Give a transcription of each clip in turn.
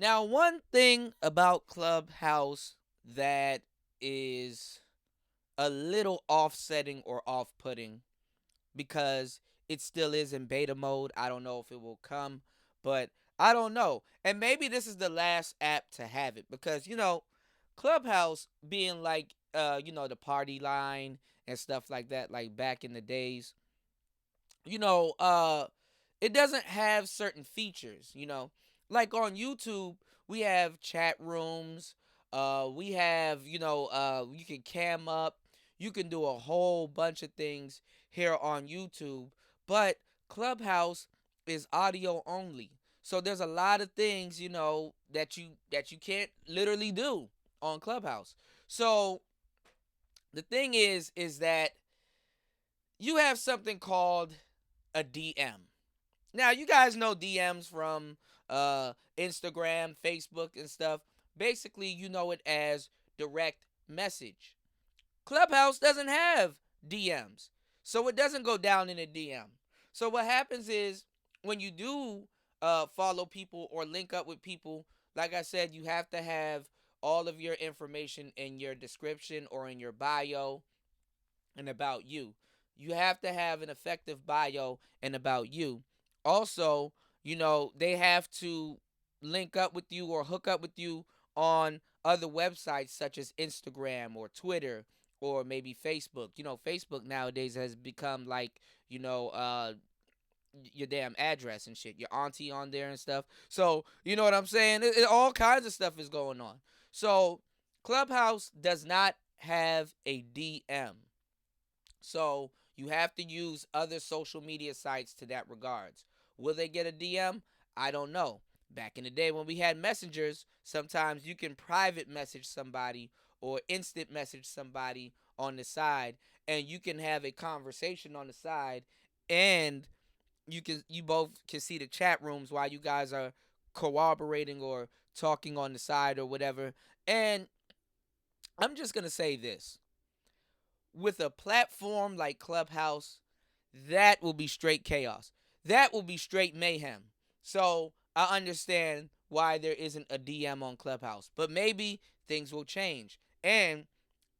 Now, one thing about Clubhouse that is a little offsetting or off putting because it still is in beta mode. I don't know if it will come, but I don't know. And maybe this is the last app to have it because, Clubhouse being like, the party line and stuff like that, like back in the days, you know, uh, it doesn't have certain features, Like on YouTube, we have chat rooms, we have, you can cam up, you can do a whole bunch of things here on YouTube, but Clubhouse is audio only. So there's a lot of things, that you can't literally do on Clubhouse. So the thing is that you have something called a DM. Now, you guys know DMs from Instagram, Facebook, and stuff. Basically, you know it as direct message. Clubhouse doesn't have DMs, so it doesn't go down in a DM. So what happens is when you do follow people or link up with people, like I said, you have to have all of your information in your description or in your bio and about you. You have to have an effective bio and about you. Also, they have to link up with you or hook up with you on other websites such as Instagram or Twitter or maybe Facebook. Facebook nowadays has become like, your damn address and shit, your auntie on there and stuff. So, you know what I'm saying? All kinds of stuff is going on. So, Clubhouse does not have a DM. So you have to use other social media sites to that regards. Will they get a DM? I don't know. Back in the day when we had messengers, sometimes you can private message somebody or instant message somebody on the side, and you can have a conversation on the side, and you both can see the chat rooms while you guys are cooperating or talking on the side or whatever. And I'm just gonna say this: with a platform like Clubhouse, that will be straight chaos. That will be straight mayhem. So I understand why there isn't a DM on Clubhouse, but maybe things will change. And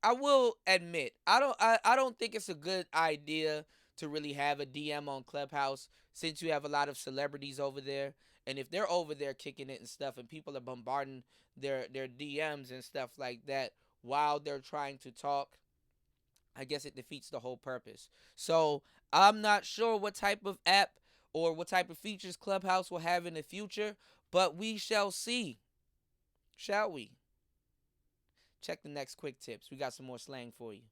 I will admit, I don't think it's a good idea to really have a DM on Clubhouse since you have a lot of celebrities over there. And if they're over there kicking it and stuff and people are bombarding their DMs and stuff like that while they're trying to talk, I guess it defeats the whole purpose. So I'm not sure what type of app or what type of features Clubhouse will have in the future, but we shall see, shall we? Check the next quick tips. We got some more slang for you.